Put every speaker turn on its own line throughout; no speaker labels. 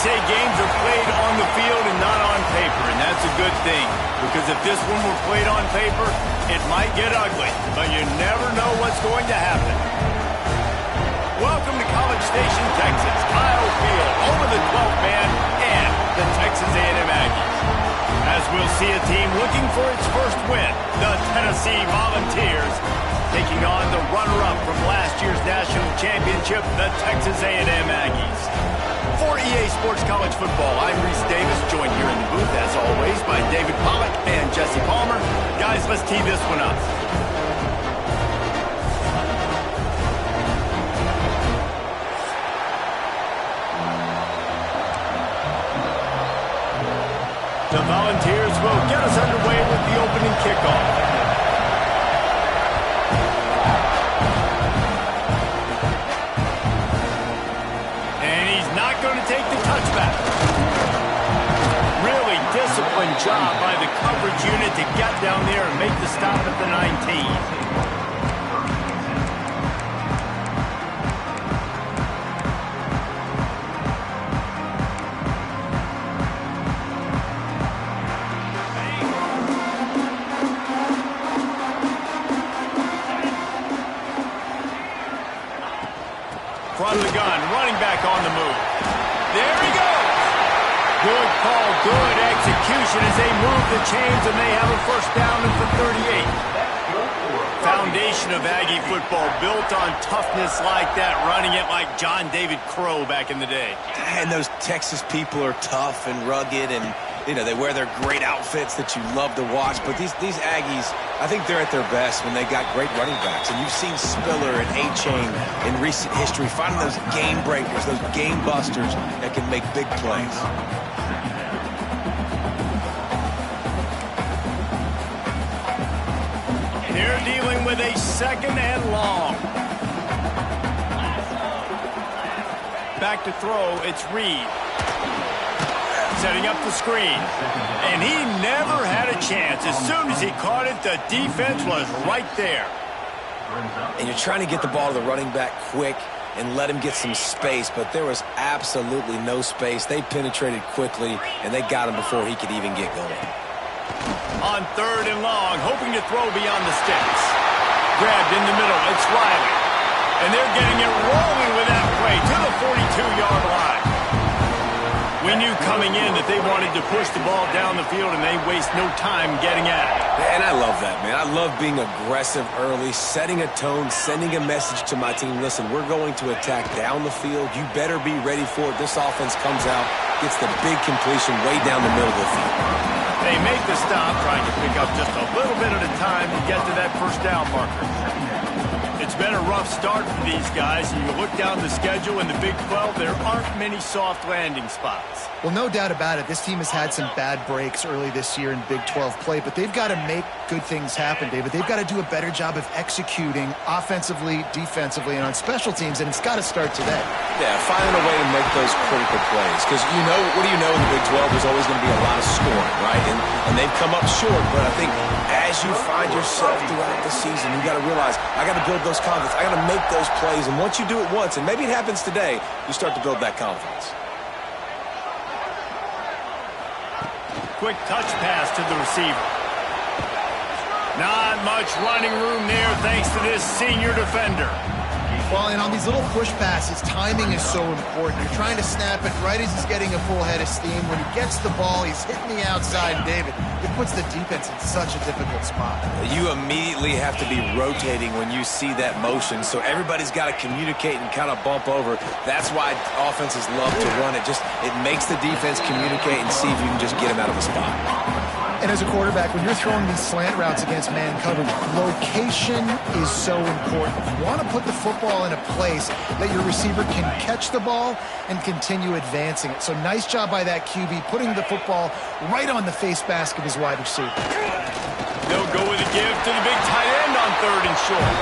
say games are played on the field and not on paper, and that's a good thing. Because if this one were played on paper, it might get ugly, but you never know what's going to happen. Welcome to College Station, Texas. Kyle Field, over the 12th man, and the Texas A&M Aggies. As we'll see a team looking for its first win, the Tennessee Volunteers, taking on the runner-up from last year's national championship, the Texas A&M Aggies. For EA Sports College Football, I'm Reese Davis, joined here in the booth, as always, by David Pollack and Jesse Palmer. Guys, let's tee this one up. The Volunteers will get us underway with the opening kickoff. And he's not going to take the touchback. Really disciplined job by the coverage unit to get down there and make the stop at the 19. Front of the gun, running back on the move. There he goes. Good call, good execution as they move the chains, and they have a first down at the 38. Foundation of Aggie football built on toughness like that, running it like John David Crow back in the day.
And those Texas people are tough and rugged, and you know, they wear their great outfits that you love to watch. But these Aggies, I think they're at their best when they got great running backs. And you've seen Spiller and A-Chain in recent history finding those game breakers, those game busters that can make big plays.
They're dealing with a second and long. Back to throw, it's Reed. Setting up the screen. And he never had a chance. As soon as he caught it, the defense was right there.
And you're trying to get the ball to the running back quick and let him get some space, but there was absolutely no space. They penetrated quickly, and they got him before he could even get going.
On third and long, hoping to throw beyond the sticks. Grabbed in the middle, it's Riley. And they're getting it rolling with that play to the 42-yard line. We knew coming in that they wanted to push the ball down the field, and they waste no time getting at it.
And I love that, man. I love being aggressive early, setting a tone, sending a message to my team. Listen, we're going to attack down the field. You better be ready for it. This offense comes out, gets the big completion way down the middle of the field.
They make the stop, trying to pick up just a little bit at a time to get to that first down marker. It's been a rough start for these guys. You look down the schedule in the Big 12, there aren't many soft landing spots.
Well, no doubt about it. This team has had some bad breaks early this year in Big 12 play, but they've got to make good things happen, David. They've got to do a better job of executing offensively, defensively, and on special teams, and it's got to start today.
Yeah, finding a way to make those critical plays. Because, you know, what do you know in the Big 12? There's always going to be a lot of scoring, right? And they've come up short, but I think as you find yourself throughout the season, you got to realize, I got to build those confidence. I got to make those plays, and once you do it once, and maybe it happens today, you start to build that confidence.
Quick touch pass to the receiver. Not much running room there thanks to this senior defender.
Well, and on these little push passes, timing is so important. You're trying to snap it right as he's getting a full head of steam. When he gets the ball, he's hitting the outside. And David, it puts the defense in such a difficult spot.
You immediately have to be rotating when you see that motion, so everybody's got to communicate and kind of bump over. That's why offenses love to run it. It makes the defense communicate and see if you can just get him out of the spot.
And as a quarterback, when you're throwing these slant routes against man coverage, location is so important. You want to put the football in a place that your receiver can catch the ball and continue advancing it. So nice job by that QB, putting the football right on the face mask of his wide receiver.
They'll go with a give to the big tight end on third and short.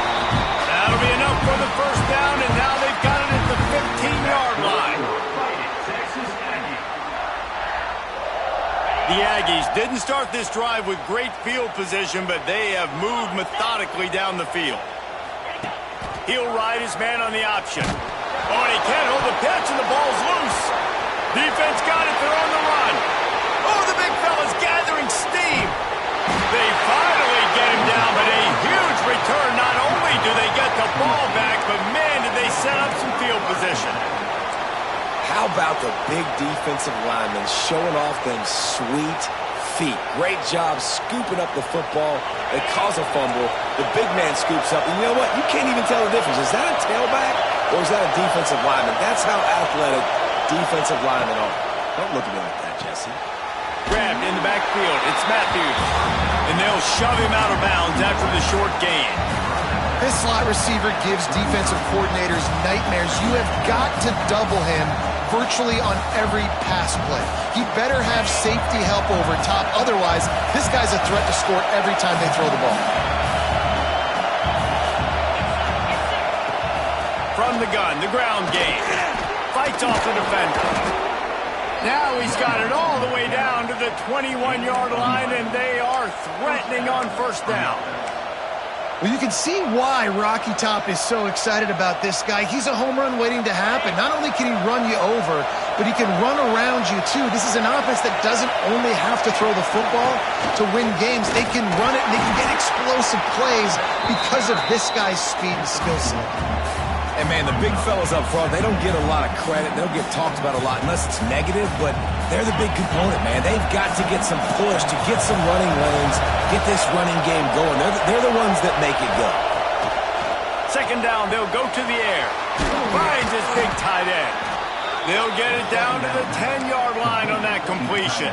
That'll be enough for the first down, and now they've got it at the 15-yard line. The Aggies didn't start this drive with great field position, but they have moved methodically down the field. He'll ride his man on the option. Oh, and he can't hold the pitch, and the ball's loose. Defense got it. They're on the run. Oh, the big fella's gathering steam. They finally get him down, but a huge return. Not only do they get the ball back, but, man, did they set up some field position.
How about the big defensive lineman showing off them sweet feet? Great job scooping up the football. They cause a fumble. The big man scoops up. And you know what? You can't even tell the difference. Is that a tailback or is that a defensive lineman? That's how athletic defensive linemen are. Don't look at me like that, Jesse.
Grabbed in the backfield. It's Matthews. And they'll shove him out of bounds after the short gain.
This slot receiver gives defensive coordinators nightmares. You have got to double him virtually on every pass play. He better have safety help over top. Otherwise, this guy's a threat to score every time they throw the ball.
From the gun, the ground game. Fights off the defender. Now he's got it all the way down to the 21-yard line, and they are threatening on first down.
Well, you can see why Rocky Top is so excited about this guy. He's a home run waiting to happen. Not only can he run you over, but he can run around you, too. This is an offense that doesn't only have to throw the football to win games. They can run it, and they can get explosive plays because of this guy's speed and skill set.
And, man, the big fellas up front, they don't get a lot of credit. They don't get talked about a lot unless it's negative, but they're the big component, man. They've got to get some push to get some running lanes, get this running game going. They're the ones that make it go.
Second down, they'll go to the air. Finds his big tight end. They'll get it down to the 10-yard line on that completion.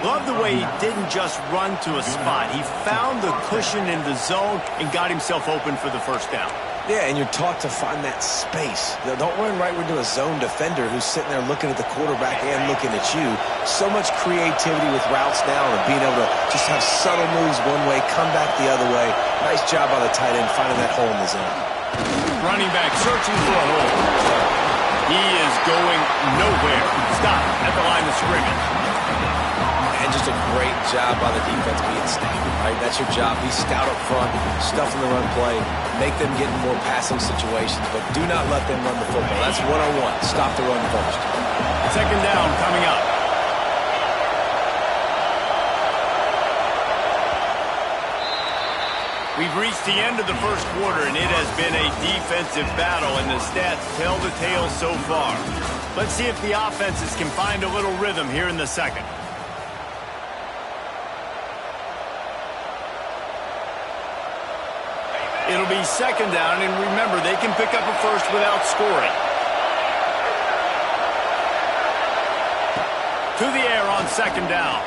Love the way he didn't just run to a spot. He found the cushion in the zone and got himself open for the first down.
Yeah, and you're taught to find that space. Don't run right into a zone defender who's sitting there looking at the quarterback and looking at you. So much creativity with routes now and being able to just have subtle moves one way, come back the other way. Nice job by the tight end finding that hole in the zone.
Running back searching for a hole. He is going nowhere. Stop at the line of scrimmage.
And just a great job by the defense being stout, right? That's your job. Be stout up front, stuff in the run play, make them get in more passing situations, but do not let them run the football. That's 101. Stop the run first.
Second down coming up. We've reached the end of the first quarter, and it has been a defensive battle, and the stats tell the tale so far. Let's see if the offenses can find a little rhythm here in the second. It'll be second down, and remember, they can pick up a first without scoring. To the air on second down.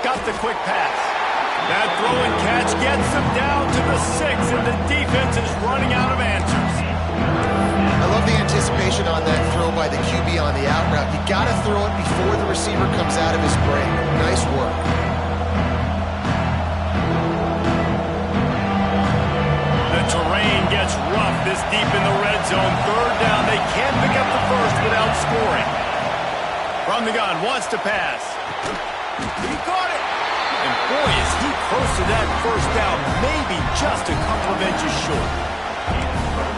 Got the quick pass. That throw and catch gets them down to the 6, and the defense is running out of answers.
I love the anticipation on that throw by the QB on the out route. You got to throw it before the receiver comes out of his break. Nice work.
The terrain gets rough this deep in the red zone. Third down, they can't pick up the first without scoring. From the gun, wants to pass. He caught it. And boy, is he close to that first down, maybe just a couple of inches short.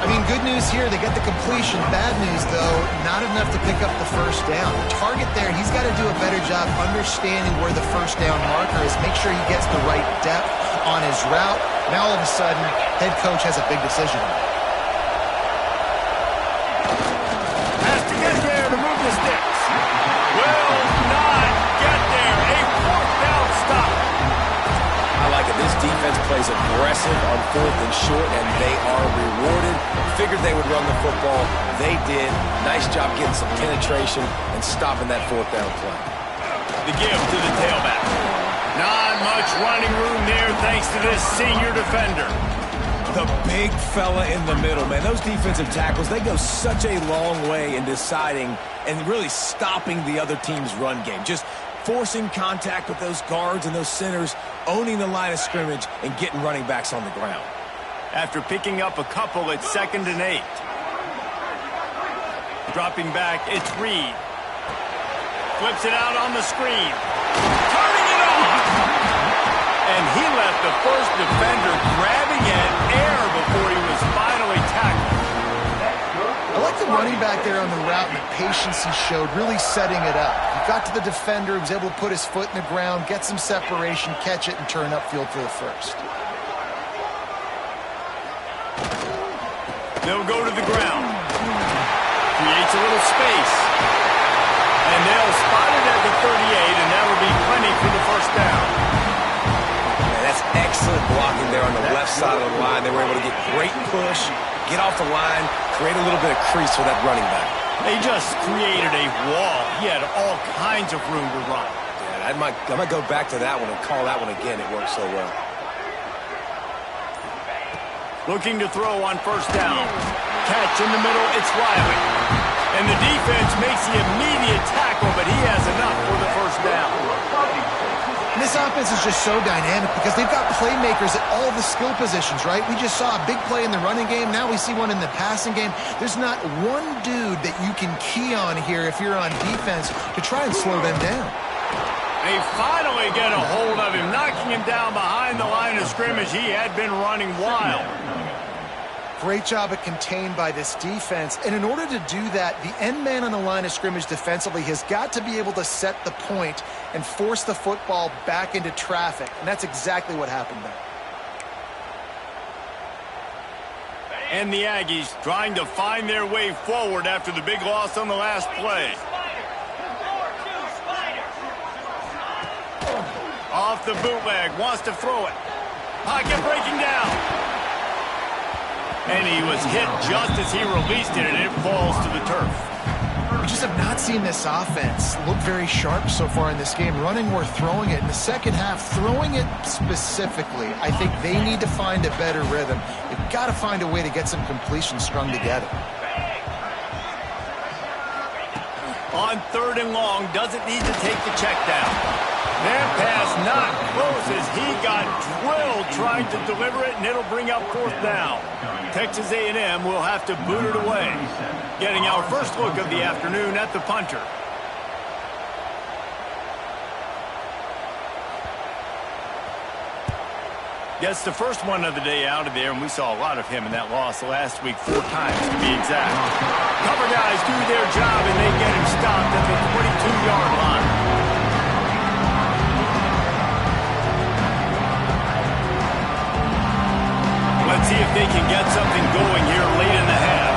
I mean, good news here, they get the completion. Bad news, though, not enough to pick up the first down. The target there, he's got to do a better job understanding where the first down marker is, make sure he gets the right depth on his route. Now, all of a sudden, head coach has a big decision.
Has to get there to move the sticks. Will not get there. A fourth down stop.
I like it. This defense plays aggressive on fourth and short, and they are rewarded. Figured they would run the football. They did. Nice job getting some penetration and stopping that fourth down play.
The give to the tailback. Not much running room there thanks to this senior defender.
The big fella in the middle, man. Those defensive tackles, they go such a long way in deciding and really stopping the other team's run game. Just forcing contact with those guards and those centers, owning the line of scrimmage, and getting running backs on the ground.
After picking up a couple at 2nd and 8. Dropping back, it's Reed. Flips it out on the screen. Turning it off! And he left the first defender grabbing at air before he was finally tackled.
I like the the running back there on the route and the patience he showed, really setting it up. He got to the defender, he was able to put his foot in the ground, get some separation, catch it, and turn upfield for the first.
They'll go to the ground. Creates a little space. And they'll spot it at the 38, and that'll be plenty for the first down.
Man, that's excellent blocking there on the left side of the line. They were able to get great push, get off the line, create a little bit of crease for that running back.
They just created a wall. He had all kinds of room to run.
Yeah, I might go back to that one and call that one again. It worked so well.
Looking to throw on first down. Catch in the middle, it's Riley. And the defense makes the immediate tackle, but he has enough for the first down.
And this offense is just so dynamic because they've got playmakers at all the skill positions, right? We just saw a big play in the running game. Now we see one in the passing game. There's not one dude that you can key on here if you're on defense to try and slow them down.
They finally get a hold of him, knocking him down behind the line of scrimmage. He had been running wild.
Great job at contained by this defense. And in order to do that, the end man on the line of scrimmage defensively has got to be able to set the point and force the football back into traffic. And that's exactly what happened there.
And the Aggies trying to find their way forward after the big loss on the last play. Off the bootleg, wants to throw it. Pocket breaking down. And he was hit just as he released it, and it falls to the turf.
We just have not seen this offense look very sharp so far in this game, running or throwing it. In the second half, throwing it specifically, I think they need to find a better rhythm. They've got to find a way to get some completions strung together.
On third and long, doesn't need to take the check down. That pass not close as he got drilled trying to deliver it, and it'll bring up fourth down. Texas A&M will have to boot it away. Getting our first look of the afternoon at the punter. Gets the first one of the day out of there, and we saw a lot of him in that loss last week, 4 times to be exact. Cover guys do their job, and they get him stopped at the 22-yard line. Let's see if they can get something going here late in the half.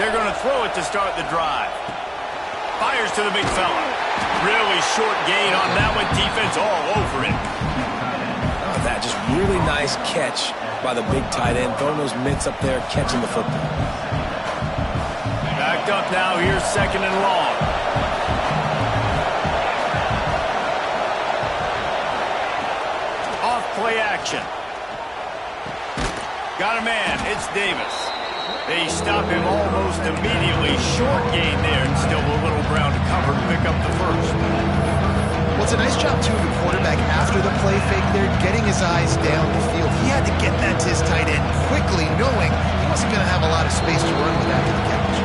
They're going to throw it to start the drive. Fires to the big fella. Really short gain on that one. Defense all over it.
Oh, that just really nice catch by the big tight end. Throwing those mitts up there, catching the football.
Backed up now. Here's second and long. Off play action. Got a man. It's Davis. They stop him almost immediately. Short gain there, and still a little ground to cover to pick up the first.
Well, it's a nice job, too, of the quarterback after the play fake there, getting his eyes down the field. He had to get that to his tight end quickly, knowing he wasn't going to have a lot of space to run with after the catch.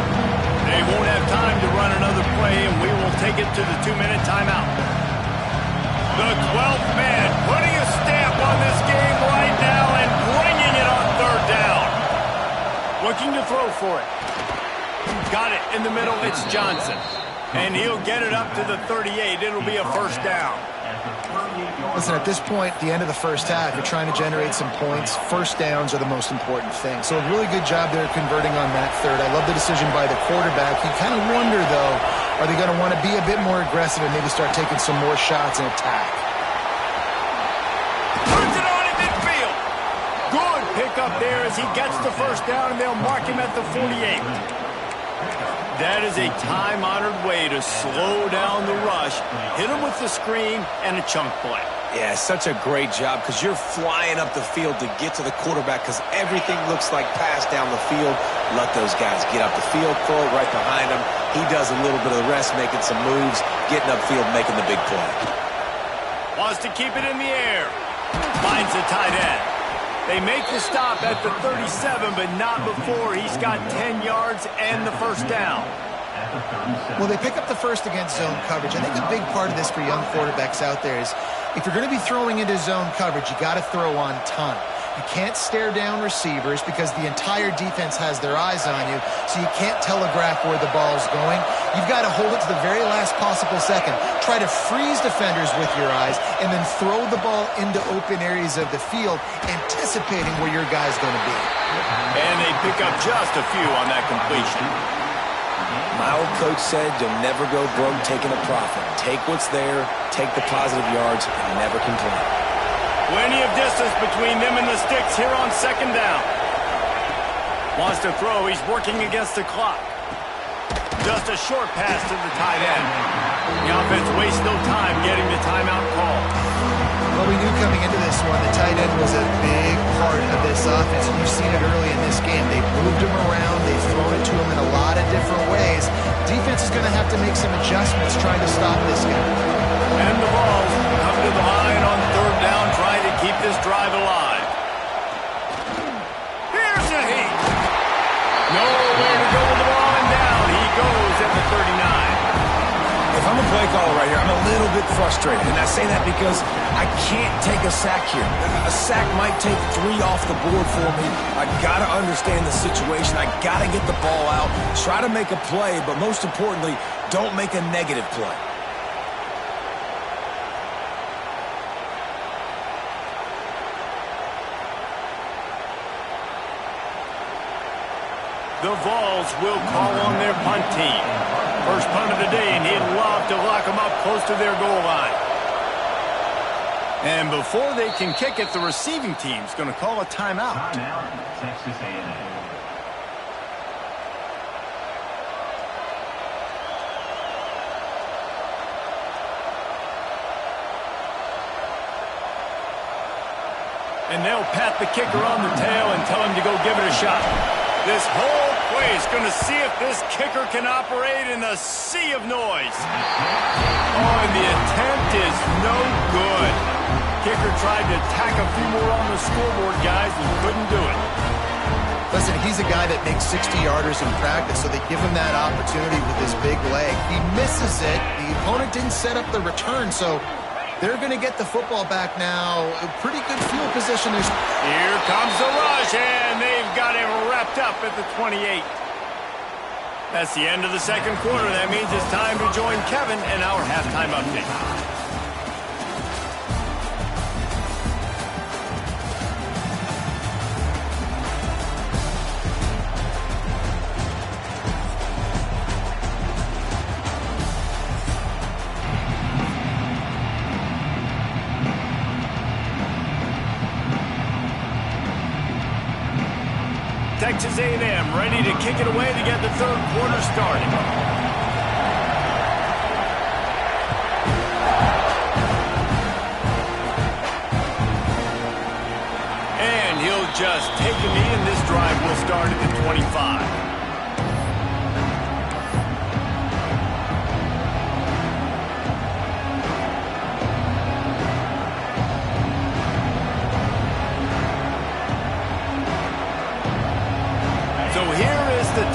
They won't have time to run another play, and we will take it to the 2-minute timeout. The 12th man putting a stamp on this game right now and bringing it on third down. Looking to throw for it. Got it in the middle. It's Johnson. And he'll get it up to the 38. It'll be a first down.
Listen, at this point, the end of the first half, you're trying to generate some points. First downs are the most important thing. So a really good job there converting on that third. I love the decision by the quarterback. You kind of wonder, though, are they going to want to be a bit more aggressive and maybe start taking some more shots and attack?
Turns it on in midfield. Good pick up there as he gets the first down, and they'll mark him at the 48. That is a time-honored way to slow down the rush, hit him with the screen, and a chunk play.
Yeah, such a great job because you're flying up the field to get to the quarterback because everything looks like pass down the field. Let those guys get up the field, throw it right behind him. He does a little bit of the rest, making some moves, getting upfield, making the big play.
Wants to keep it in the air. Finds the tight end. They make the stop at the 37, but not before he's got 10 yards and the first down.
Well, they pick up the first against zone coverage. I think a big part of this for young quarterbacks out there is If you're going to be throwing into zone coverage, you got to throw on time. You can't stare down receivers because the entire defense has their eyes on you, so you can't telegraph where the ball's going. You've got to hold it to the very last possible second. Try to freeze defenders with your eyes and then throw the ball into open areas of the field, anticipating where your guy's going to be.
And they pick up just a few on that completion.
My old coach said you'll never go broke taking a profit. Take what's there, take the positive yards, and never complain.
Plenty of distance between them and the sticks here on second down. Wants to throw. He's working against the clock. Just a short pass to the tight end. The offense wastes no time getting the timeout call.
Well, we knew coming into this one, the tight end was a big part of this offense. And you've seen it early in this game. They've moved him around. They've thrown it to him in a lot of different ways. Defense is going to have to make some adjustments trying to stop this guy.
And the Vols come to the line on third down, trying to keep this drive alive. Here's the heat. Nowhere to go with the ball, and down he goes at the 39.
If I'm a play caller right here, I'm a little bit frustrated. And I say that because I can't take a sack here. A sack might take 3 off the board for me. I got to understand the situation. I got to get the ball out, try to make a play, but most importantly, don't make a negative play.
The Vols will call on their punt team. First punt of the day, and he'd love to lock them up close to their goal line. And before they can kick it, the receiving team's going to call a timeout.
Timeout, Texas A&M.
And they'll pat the kicker on the tail and tell him to go give it a shot. This whole place going to see if this kicker can operate in a sea of noise. Oh, and the attempt is no good. Kicker tried to tack a few more on the scoreboard, guys, and couldn't do it.
Listen, he's a guy that makes 60-yarders in practice, so they give him that opportunity with his big leg. He misses it. The opponent didn't set up the return, so they're going to get the football back now. A pretty good field position.
Here comes the rush, and they've got him wrapped up at the 28. That's the end of the second quarter. That means it's time to join Kevin in our halftime update. Texas A&M ready to kick it away to get the third quarter started. And he'll just take a knee, and this drive will start at the 25.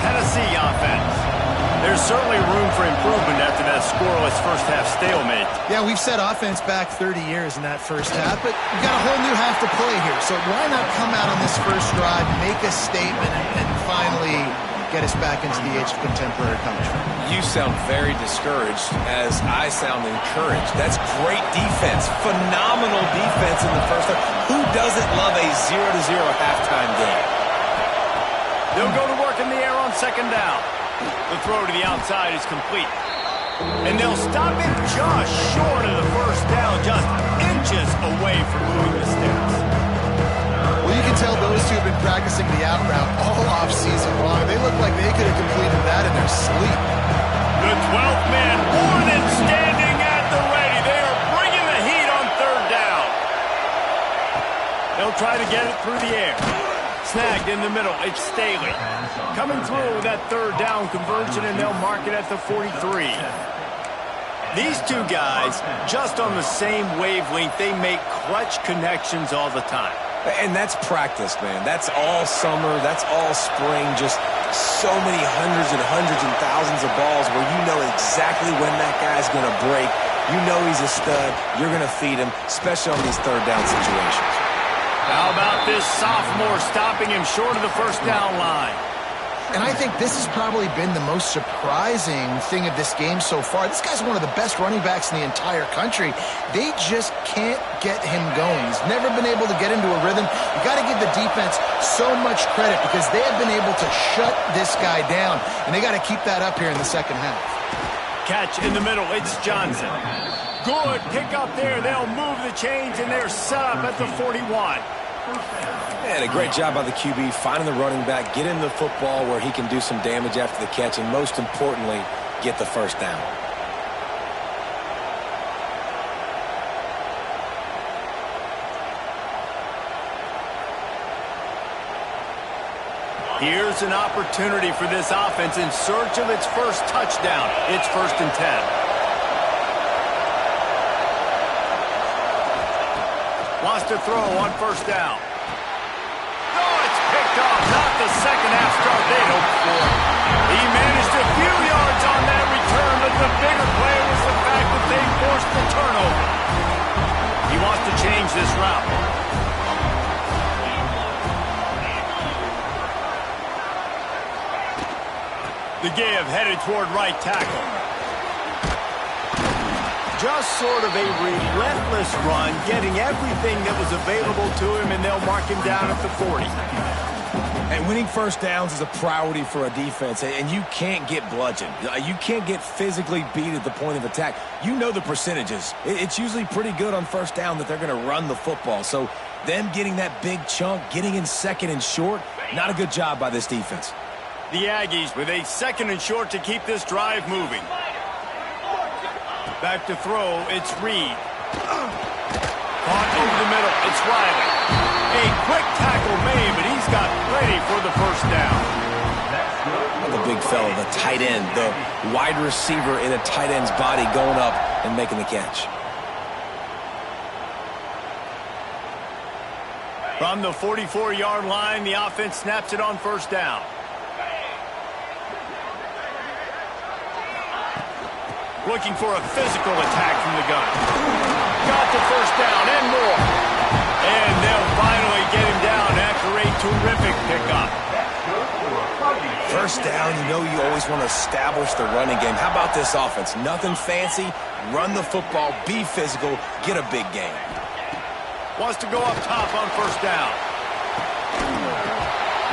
Tennessee offense. There's certainly room for improvement after that scoreless first half stalemate.
Yeah, we've set offense back 30 years in that first half, but we've got a whole new half to play here. So why not come out on this first drive, make a statement, and finally get us back into the age of contemporary commentary?
You sound very discouraged as I sound encouraged. That's great defense. Phenomenal defense in the first half. Who doesn't love a 0-0 halftime game?
They'll go to work in the air on second down. The throw to the outside is complete. And they'll stop him just short of the first down, just inches away from moving the sticks.
Well, you can tell those two have been practicing the out route all off-season long. They look like they could have completed that in their sleep.
The 12th man more than standing at the ready. They are bringing the heat on third down. They'll try to get it through the air. Snagged in the middle, it's Staley. Coming through with that third down conversion, and they'll mark it at the 43. These two guys, just on the same wavelength, they make clutch connections all the time.
And that's practice, man. That's all summer. That's all spring. Just so many hundreds and thousands of balls where you know exactly when that guy's going to break You know he's a stud. You're going to feed him, especially on these third down situations.
How about this sophomore stopping him short of the first down line?
And I think this has probably been the most surprising thing of this game so far. This guy's one of the best running backs in the entire country. They just can't get him going. He's never been able to get into a rhythm. You got to give the defense so much credit because they have been able to shut this guy down, and they got to keep that up here in the second half.
Catch in the middle. It's Johnson. Good pick up there. They'll move the chains, and they're set up at the 41.
And a great job by the QB finding the running back, get him the football where he can do some damage after the catch, and most importantly, get the first down.
Here's an opportunity for this offense in search of its first touchdown. It's 1st and 10. Wants to throw on 1st down. Oh, it's picked off. Not the second half start they'd hoped for. He managed a few yards on that return, but the bigger play was the fact that they forced the turnover. He wants to change this route. The give headed toward right tackle. Just sort of a relentless run, getting everything that was available to him, and they'll mark him down at the 40.
And winning first downs is a priority for a defense, and you can't get bludgeoned. You can't get physically beat at the point of attack. You know the percentages. It's usually pretty good on first down that they're going to run the football. So them getting that big chunk, getting in second and short, not a good job by this defense.
The Aggies with a 2nd and short to keep this drive moving. Back to throw, it's Reed. Caught over the middle, it's Riley. A quick tackle made, but he's got plenty for the first down.
The big fella, the tight end, the wide receiver in a tight end's body going up and making the catch.
From the 44-yard line, the offense snaps it on 1st down. Looking for a physical attack from the gun. Got the first down and more. And they'll finally get him down after a terrific pickup.
First down, you know you always want to establish the running game. How about this offense? Nothing fancy. Run the football, be physical, get a big game.
Wants to go up top on 1st down.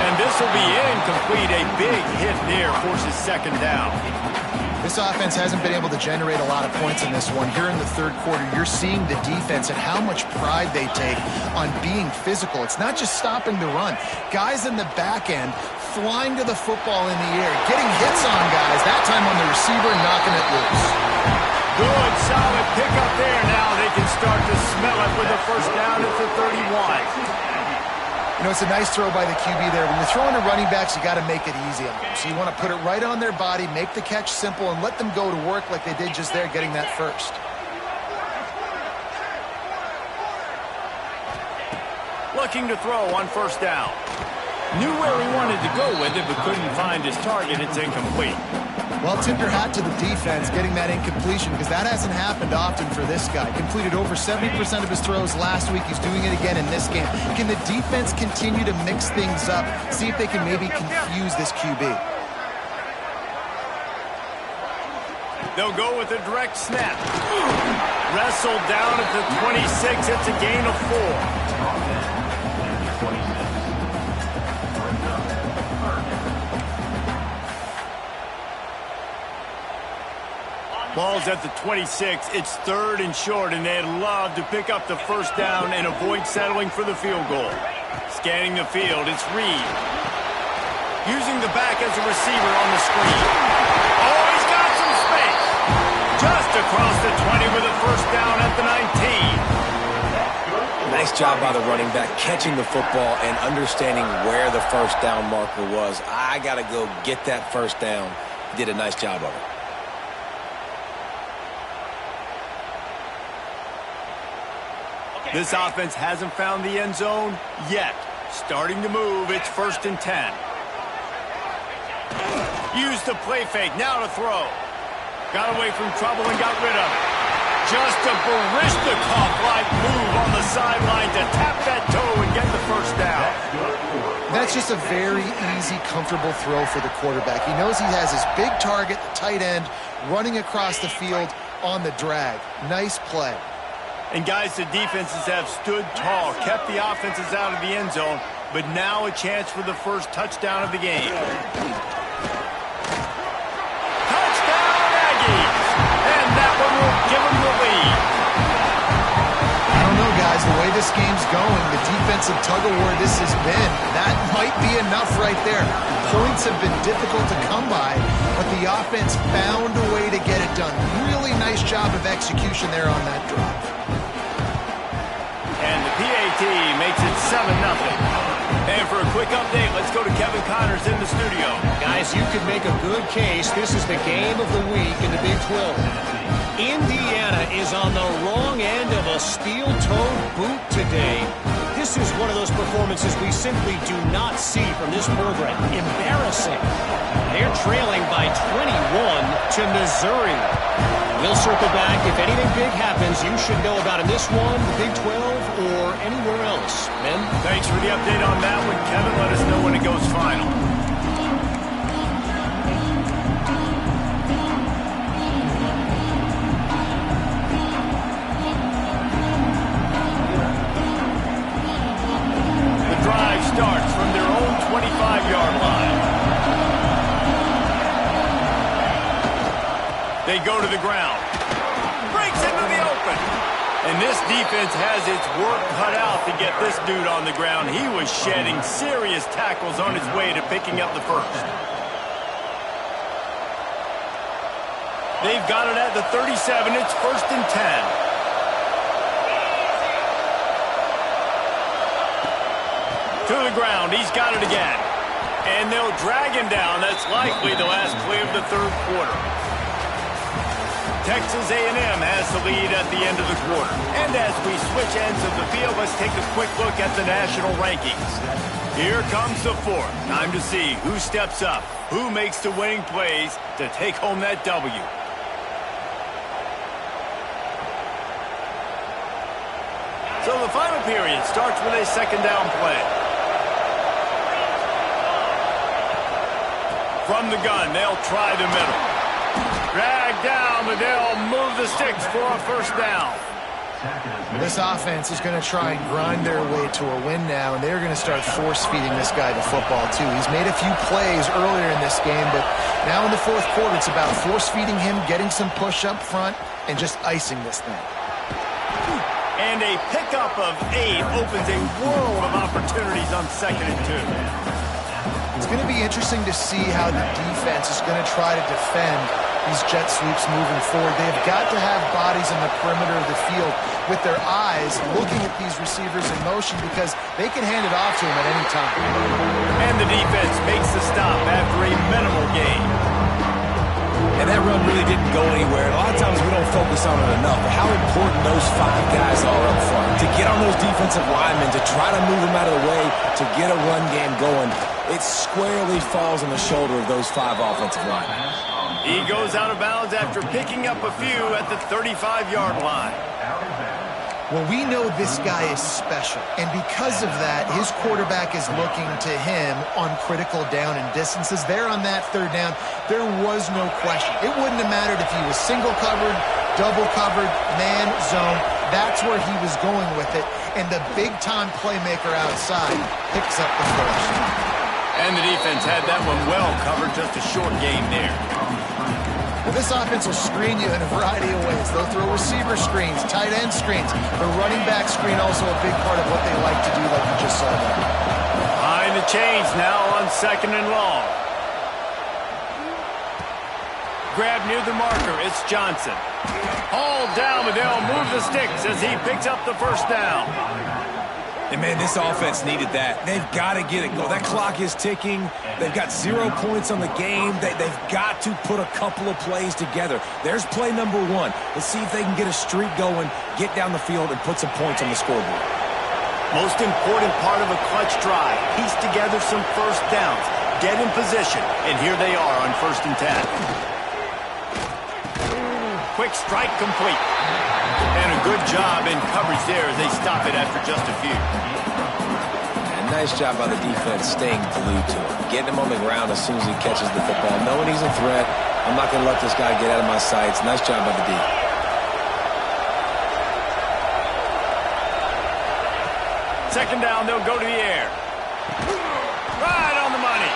And this will be incomplete. A big hit there forces 2nd down.
This offense hasn't been able to generate a lot of points in this one. Here in the 3rd quarter, you're seeing the defense and how much pride they take on being physical. It's not just stopping the run. Guys in the back end flying to the football in the air, getting hits on guys, that time on the receiver, knocking it loose.
Good, solid pickup there. Now they can start to smell it with a first down at the 31.
You know, it's a nice throw by the QB there. When you're throwing to running backs, you got to make it easy on them. So you want to put it right on their body, make the catch simple, and let them go to work like they did just there, getting that first.
Looking to throw on 1st down. Knew where he wanted to go with it, but couldn't find his target. It's incomplete.
Well, tip your hat to the defense getting that incompletion because that hasn't happened often for this guy. Completed over 70% of his throws last week. He's doing it again in this game. Can the defense continue to mix things up, see if they can maybe confuse this QB?
They'll go with a direct snap. Wrestled down at the 26. It's a gain of 4. Ball's at the 26. It's 3rd and short, and they'd love to pick up the first down and avoid settling for the field goal. Scanning the field, it's Reed. Using the back as a receiver on the screen. Oh, he's got some space. Just across the 20 with a first down at the 19.
Nice job by the running back, catching the football and understanding where the first down marker was. I got to go get that first down. He did a nice job of it.
This offense hasn't found the end zone yet. Starting to move, it's 1st and 10. Used the play fake, now to throw. Got away from trouble and got rid of it. just a Barishnikov-like move on the sideline to tap that toe and get the first down.
That's just a very easy, comfortable throw for the quarterback. He knows he has his big target, the tight end, running across the field on the drag. Nice play.
And guys, the defenses have stood tall, kept the offenses out of the end zone, but now a chance for the first touchdown of the game. Touchdown, Aggies! And that one will give them the lead.
I don't know, guys. The way this game's going, the defensive tug-of-war this has been, that might be enough right there. Points have been difficult to come by, but the offense found a way to get it done. Really nice job of execution there on that drive.
And the PAT makes it 7-0. And for a quick update, let's go to Kevin Connors in the studio.
Guys, you could make a good case. This is the game of the week in the Big 12. Indiana is on the wrong end of a steel-toed boot today. This is one of those performances we simply do not see from this program. Embarrassing. They're trailing by 21 to Missouri. We'll circle back. If anything big happens, you should know about in this one, the Big 12, or anywhere else. Men?
Thanks for the update on that one, Kevin. Let us know when it goes final. The drive starts from their own 25-yard line. They go to the ground. Breaks into the open. And this defense has its work cut out to get this dude on the ground. He was shedding serious tackles on his way to picking up the first. They've got it at the 37. It's 1st and 10. To the ground. He's got it again. And they'll drag him down. That's likely the last play of the third quarter. Texas A&M has the lead at the end of the quarter. And as we switch ends of the field, let's take a quick look at the national rankings. Here comes the fourth. Time to see who steps up, who makes the winning plays to take home that W. So the final period starts with a second down play. From the gun, they'll try the middle. Drag down, but they'll move the sticks for a first down.
This offense is going to try and grind their way to a win now, and they're going to start force-feeding this guy the football, too. He's made a few plays earlier in this game, but now in the fourth quarter, it's about force-feeding him, getting some push up front, and just icing this thing.
And a pickup of 8 opens a world of opportunities on 2nd and 2.
It's going to be interesting to see how the defense is going to try to defend these jet sweeps moving forward. They've got to have bodies in the perimeter of the field with their eyes looking at these receivers in motion because they can hand it off to them at any time.
And the defense makes the stop after a minimal gain.
And that run really didn't go anywhere. A lot of times we don't focus on it enough, but how important those 5 guys are up front. To get on those defensive linemen, to try to move them out of the way, to get a run game going, it squarely falls on the shoulder of those 5 offensive linemen.
He goes out of bounds after picking up a few at the 35-yard line.
Well, we know this guy is special, and because of that, his quarterback is looking to him on critical down and distances. There on that third down, there was no question. It wouldn't have mattered if he was single covered, double covered, man, zone. That's where he was going with it, and the big-time playmaker outside picks up the first.
And the defense had that one well covered, just a short gain there.
Well, this offense will screen you in a variety of ways. They'll throw receiver screens, tight end screens. The running back screen also a big part of what they like to do, like you just saw there.
Behind the chains now on 2nd and long. Grab near the marker. It's Johnson. Hauled down, but they'll move the sticks as he picks up the first down.
And, man, this offense needed that. They've got to get it going. That clock is ticking. They've got 0 points on the game. They've got to put a couple of plays together. There's play number 1. Let's see if they can get a streak going, get down the field, and put some points on the scoreboard.
Most important part of a clutch drive. Piece together some first downs. Get in position. And here they are on 1st and 10. quick strike complete. And a good job in coverage there as they stop it after just a few.
And nice job by the defense staying glued to him. Getting him on the ground as soon as he catches the football. Knowing he's a threat, I'm not going to let this guy get out of my sights. Nice job by the D.
Second down, they'll go to the air. Right on the money.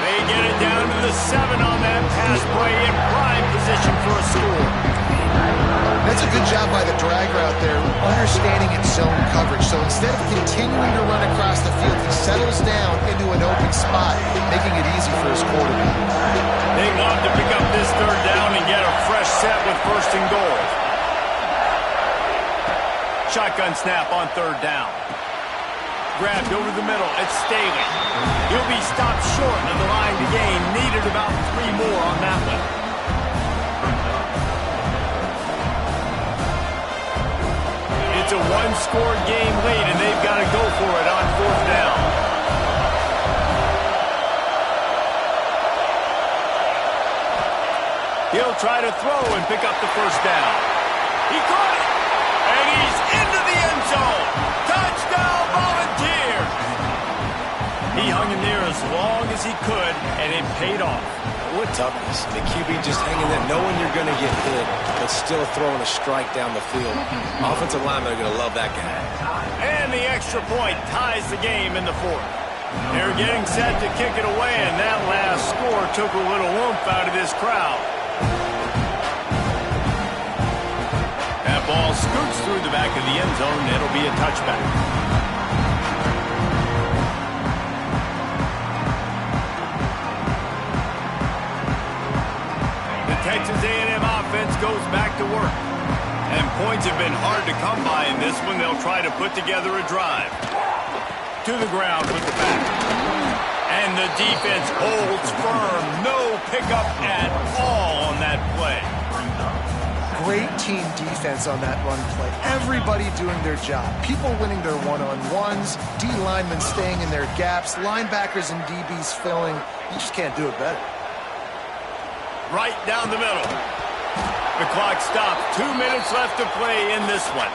They get it down to the 7 on that pass play in prime position for a score.
That's a good job by the drag route there, understanding its zone coverage. So instead of continuing to run across the field, he settles down into an open spot, making it easy for his quarterback.
They love to pick up this third down and get a fresh set with first and goal. Shotgun snap on third down. Grabbed over the middle. It's Staley. He'll be stopped short of the line to gain. Needed about 3 more on that one. It's a one-score game late, and they've got to go for it on fourth down. He'll try to throw and pick up the first down. He caught it, and he's into the end zone. Touchdown, Volunteers! He hung in there as long as he could, and it paid off.
What toughness. The QB just hanging there, knowing you're going to get hit, but still throwing a strike down the field. Offensive linemen are going to love that guy.
And the extra point ties the game in the fourth. They're getting set to kick it away, and that last score took a little oomph out of this crowd. That ball scoots through the back of the end zone, and it'll be a touchback. Texas A&M offense goes back to work. And points have been hard to come by in this one. They'll try to put together a drive. To the ground with the back. And the defense holds firm. No pickup at all on that play.
Great team defense on that run play. Everybody doing their job. People winning their one-on-ones. D linemen staying in their gaps. Linebackers and DBs filling. You just can't do it better.
Right down the middle. The clock stopped. 2 minutes left to play in this one.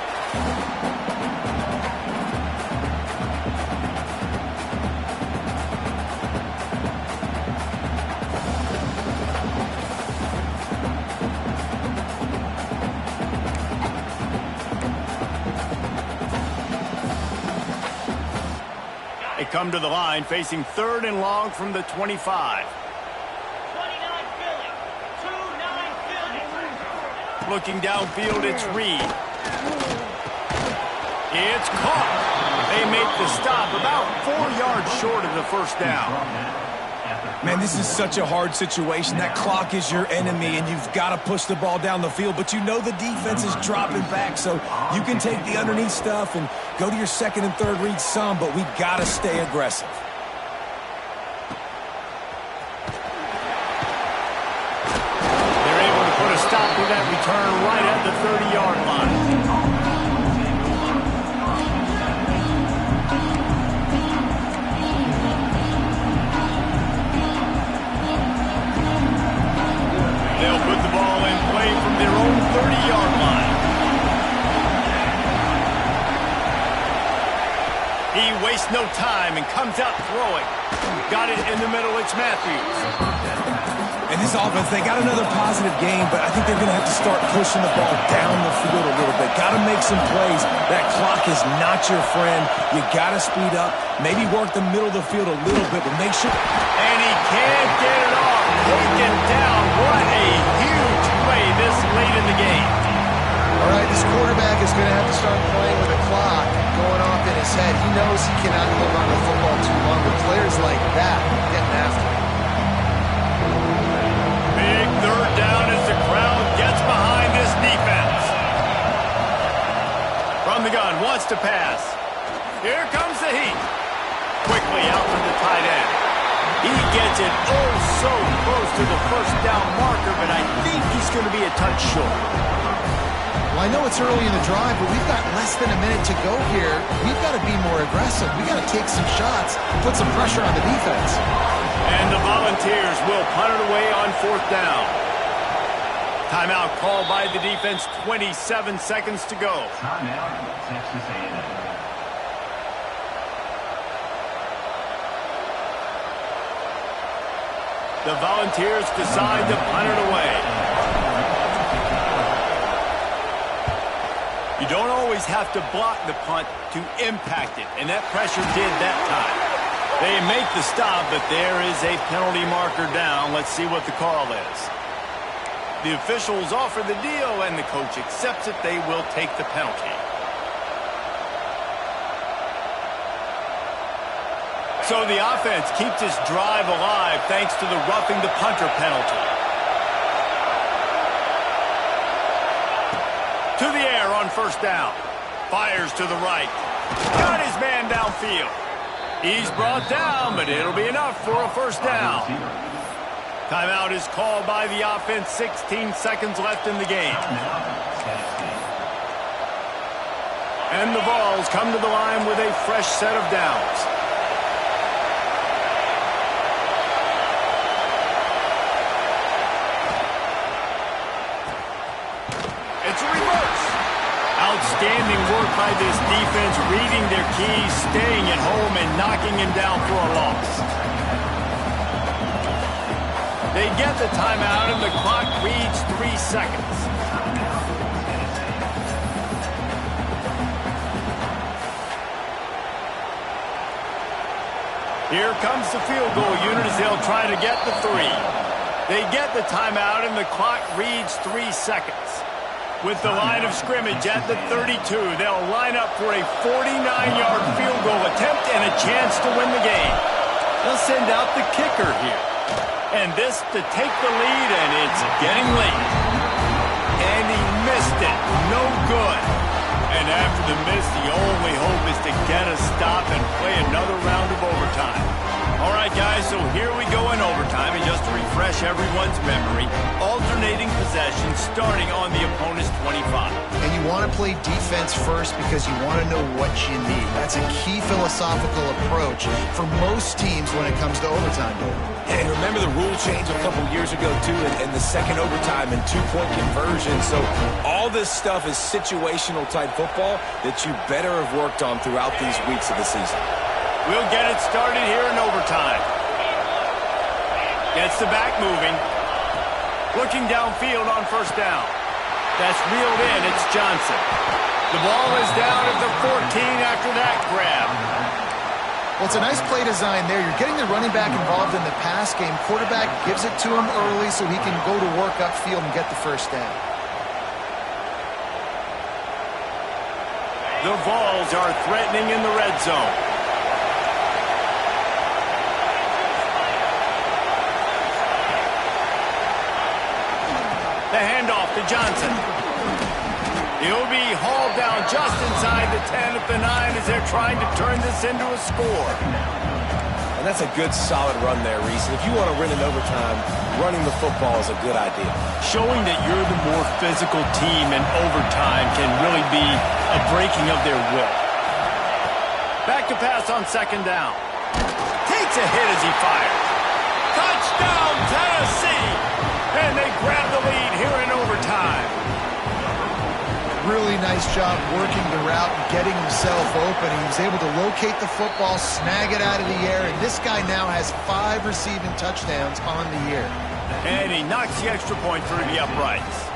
They come to the line facing third and long from the 25. Looking downfield, it's Reed. It's caught. They make the stop about 4 yards short of the first down.
Man, this is such a hard situation. That clock is your enemy, and you've got to push the ball down the field. But you know the defense is dropping back, so you can take the underneath stuff and go to your second and third read some, but we've got to stay aggressive.
Stop with that return right at the 30-yard line. They'll put the ball in play from their own 30-yard line. He wastes no time and comes out throwing. Got it in the middle. It's Matthews.
And this offense, they got another positive game, but I think they're going to have to start pushing the ball down the field a little bit. Got to make some plays. That clock is not your friend. You got to speed up, maybe work the middle of the field a little bit, but make sure.
And he can't get it off. Taken down. What a huge play this late in the game.
All right, this quarterback is going to have to start playing with a clock going off in his head. He knows he cannot hold on to the football too long, but players like that getting after him.
Big third down as the crowd gets behind this defense. From the gun, wants to pass. Here comes the heat. Quickly out to the tight end. He gets it oh so close to the first down marker, but I think he's going to be a touch short.
Well, I know it's early in the drive, but we've got less than a minute to go here. We've got to be more aggressive. We've got to take some shots, put some pressure on the defense.
And the Volunteers will punt it away on fourth down. Timeout called by the defense, 27 seconds to go.
Timeout, Texas A&M.
The Volunteers decide to punt it away. You don't always have to block the punt to impact it, and that pressure did that time. They make the stop, but there is a penalty marker down. Let's see what the call is. The officials offer the deal, and the coach accepts it. They will take the penalty. So the offense keeps this drive alive thanks to the roughing the punter penalty. To the air on first down. Fires to the right. Got his man downfield. He's brought down, but it'll be enough for a first down. Timeout is called by the offense. 16 seconds left in the game. And the Vols come to the line with a fresh set of downs. It's a reverse. Outstanding work by this defense, reading their keys, staying at home, and knocking him down for a loss. They get the timeout, and the clock reads 3 seconds. Here comes the field goal unit as they'll try to get the 3. They get the timeout, and the clock reads 3 seconds. With the line of scrimmage at the 32, they'll line up for a 49-yard field goal attempt and a chance to win the game. They'll send out the kicker here. And this to take the lead, and it's getting late. And he missed it. No good. And after the miss, the only hope is to get a stop and play another round of overtime. All right, guys, so here we go in overtime. And just to refresh everyone's memory, alternating possession starting on the opponent's 25.
And you want to play defense first because you want to know what you need. That's a key philosophical approach for most teams when it comes to overtime.
And remember the rule change a couple years ago, too, in the second overtime and two-point conversion. So all this stuff is situational-type football that you better have worked on throughout these weeks of the season.
We'll get it started here in overtime. Gets the back moving. Looking downfield on first down. That's reeled in. It's Johnson. The ball is down at the 14 after that grab.
Well, it's a nice play design there. You're getting the running back involved in the pass game. Quarterback gives it to him early so he can go to work upfield and get the first down.
The Vols are threatening in the red zone. The handoff to Johnson. He'll be hauled down just inside the 10 at the 9 as they're trying to turn this into a score.
And that's a good, solid run there, Reese. And if you want to win in overtime, running the football is a good idea.
Showing that you're the more physical team in overtime can really be a breaking of their will. Back to pass on second down. Takes a hit as he fires. Touchdown, Tennessee! And they grab the lead here in overtime.
Really nice job working the route and getting himself open. He was able to locate the football, snag it out of the air, and this guy now has 5 receiving touchdowns on the year.
And he knocks the extra point through the uprights.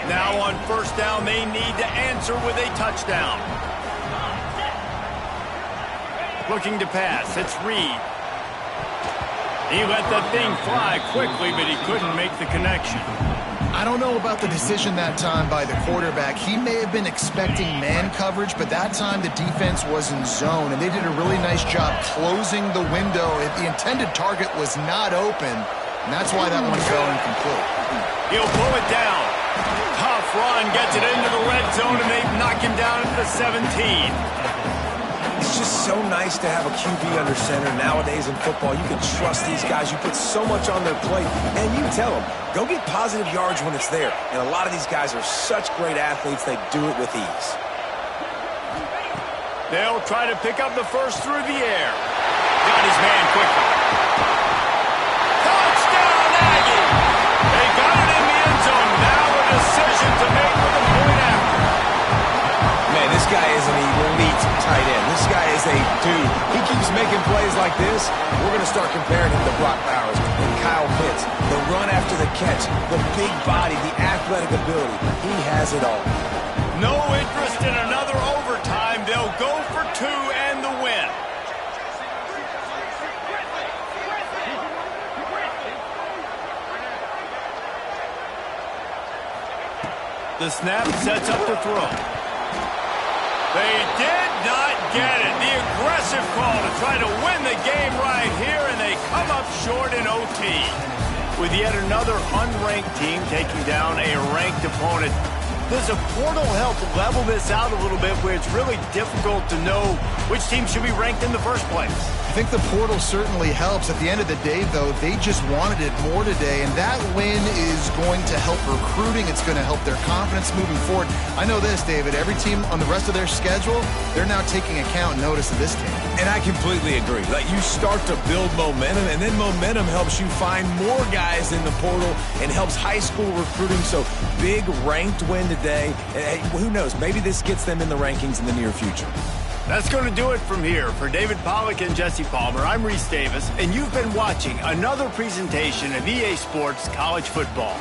Now on first down, they need to answer with a touchdown. Looking to pass, it's Reed. He let that thing fly quickly, but he couldn't make the connection.
I don't know about the decision that time by the quarterback. He may have been expecting man coverage, but that time the defense was in zone, and they did a really nice job closing the window. The intended target was not open, and that's why that one fell incomplete.
He'll pull it down. Tough run, gets it into the red zone, and they knock him down at the 17.
It's just so nice to have a QB under center. Nowadays in football, you can trust these guys. You put so much on their plate, and you tell them, go get positive yards when it's there. And a lot of these guys are such great athletes, they do it with ease.
They'll try to pick up the first through the air. Got his man quickly. Touchdown, Aggie! They got it in the end zone. Now a decision to make with a point after.
Man, this guy is an elite tight end. This guy is a dude. He keeps making plays like this. We're going to start comparing him to Brock Bowers and Kyle Pitts. The run after the catch, the big body, the athletic ability. He has it all.
No interest in another overtime. They'll go for two and the win. The snap sets up the throw. They did not get it. The aggressive call to try to win the game right here, and they come up short in OT. With yet another unranked team taking down a ranked opponent, does a portal help level this out a little bit where it's really difficult to know which team should be ranked in the first place?
I think the portal certainly helps. At the end of the day, though, they just wanted it more today, and that win is going to help recruiting. It's going to help their confidence moving forward. I know this, David, every team on the rest of their schedule, they're now taking account and notice of this game.
And I completely agree. Like, you start to build momentum, and then momentum helps you find more guys in the portal and helps high school recruiting. So big ranked win today. And who knows? Maybe this gets them in the rankings in the near future.
That's going to do it from here. For David Pollack and Jesse Palmer, I'm Reese Davis, and you've been watching another presentation of EA Sports College Football.